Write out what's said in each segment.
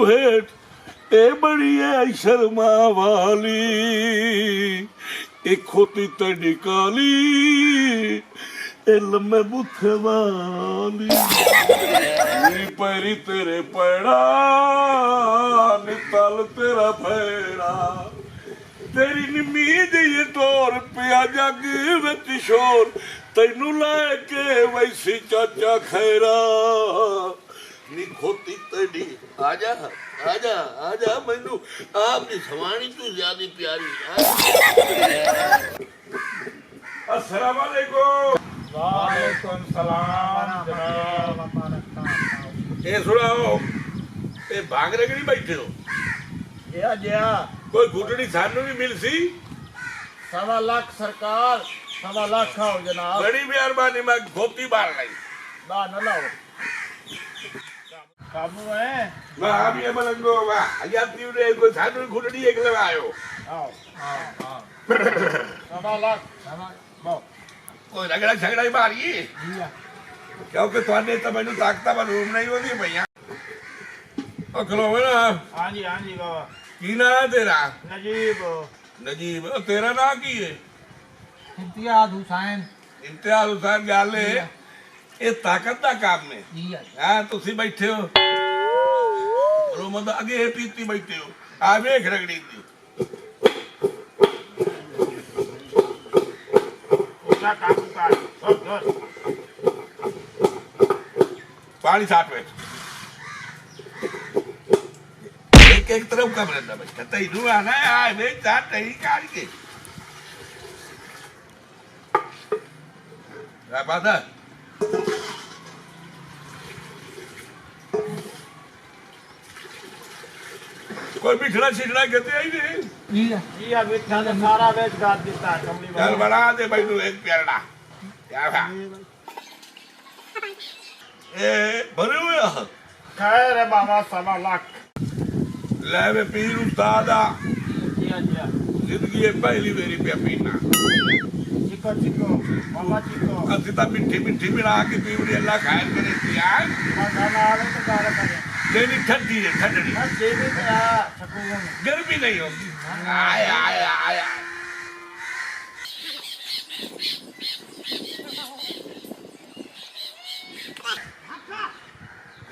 हेठ ए बड़ी है शर्मा वाली ए खोती तेरी काली ए लम्बे बुथे वाली मेरी पैरी तेरे पैड़ा नितल तेरा पैड़ा तेरी नींद ये टोर पिया जग विच शोर तैनू लैके वैसी चाचा खैरा नी खोती तेरी आजा आजा आजा मैनू आपकी सवानी तू ज्यादा प्यारी अस्सलाम वालेकुम वालेकुम सलाम जनाब। ए सुनाओ ए भांग रगड़ी बैठे हो या जया कोई घुटनी सानू भी मिल सी 1.25 लाख सरकार 1.25 लाख आओ जनाब। बड़ी मेहरबानी मैं खोती बार लाई ना न लाओ काबू है मैं आप ये मलंगो वाह या तीवरे कोई सानू घुटनी एक लगायो आओ आओ 1.25 लाख बो कोई रगड़ा झगड़ा ही मारी क्योंकि तुहाने तो मैनू ताकता मैं रूम नहीं होती भैया ओ खलोवे ना हां जी बाबा की ना है तेरा नजीब नजीब तेरा ना की है इम्तियाज हुसैन गाले ये ताकत दा काम में जी हां तुसी बैठे हो रूम दा अगे पीती बैठे हो आ वेख रगड़ी दी उसका काबू कर पानी साथ में एक तरफ का बरंदा बैठा तई नु आना है आ वे साथ नहीं काट के क्या बात है कोई बिछड़ा छिछड़ा कहते ही नहीं जी अभी थाने सारा वेच गाड़ देता कमली चल बना दे भाई तू एक प्याला क्या है ए भरे हुए खैर है बाबा 1.25 लाख ले वे पीर उस्तादा जी जिंदगी है पहली मेरी पे पीना चिको बाबा चिको असिता मिठी मिठी मिला के पीवड़ी अल्लाह खैर करे यार खाना आवे तो गाल करे तेरी ठंडी है ठंडी बस देवी तेरा सकून गर्मी नहीं होगी आय आय आय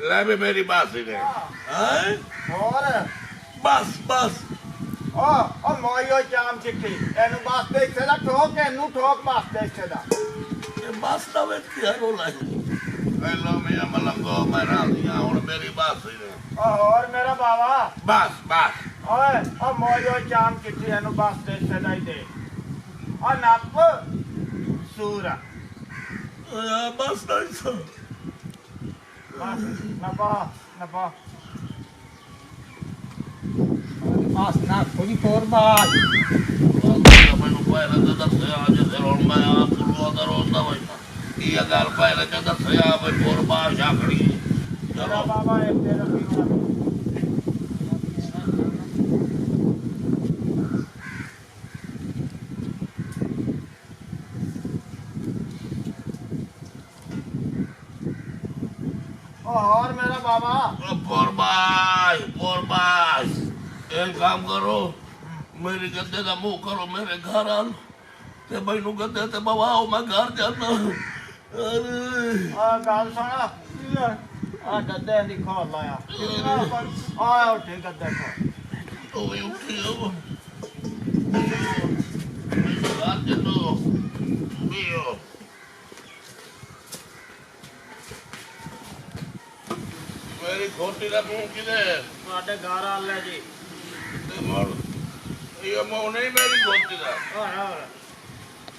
ले बे मेरी बात सुन हैं और बस बस ओ मोयो जाम चिट्ठी एनु बास दे सेदा ठोक एनु ठोक बास दे सेदा ये बस ना वे क्या रोला है हेलो मैं मलंगो मैं राजिया और मेरी बात सुन और मेरा बाबा बस बस ओए ओ मोयो जाम चिट्ठी एनु बास दे सेदा ही दे और नप सूरा बस नहीं सो नपा पास ना कोई तोर बात मैंने पहले तो दस आज से रोड में आप शुरू करो ना भाई ये गल पहले तो दस भाई और बादशाह खड़ी मेरा बाबा एक तेरा पीवा और मेरा बाबा पोरबाज एक काम करो मेरे गद्दे का मुंह करो मेरे घर आ लो ते मैनू गद्दे ते बवाओ मैं घर जाना अरे गाल सुना गद्दे दी खोल लाया उठे गद्दे को तो भी उठी हो घर चलो बियो मेरी खोटी का मुंह किधर ਤੁਹਾਡੇ ਘਰ ਆ ਲੈ ਜੀ ते मोर ये मुंह नहीं मेरी खोटी का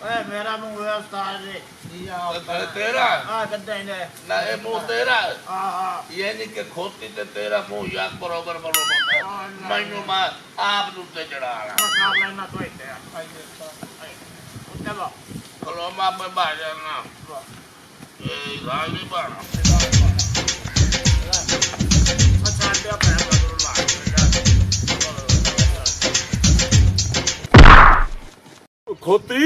ਓਏ ਮੇਰਾ ਮੂੰਹ ਹੈ ਉਸਤਾਦ ਜੀ ਜੀ ਆ तेरा ਗद्दे ਨੇ ना ये मुंह तेरा ਆ ये नहीं कि खोती ते तेरा मुंह याद बरोबर मैनू मैं आप दूते चढ़ा ਖਾ ਲੈਣਾ ਤੂੰ ਇੱਥੇ ਉੱਤੇ ਬਾ कलोमा में बाजार ना ये गाली बाना ਅੱਛਾ ਤੇ ਆਪਣਾ ਬਦਲ ਲਾ खोती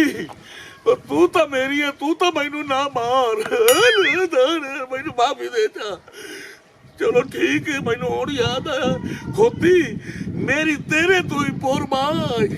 तू तो मेरी है तू तो मैनू ना मार मैनू माफी दे जा ਚਲੋ ਠੀਕ ਹੈ, ਮੈਨੂੰ ਹੁਣ ਯਾਦ ਆਇਆ ਖੋਤੀ ਮੇਰੀ ਤੇਰੇ ਤੋਂ ਹੀ ਪੋਰਬਾਜ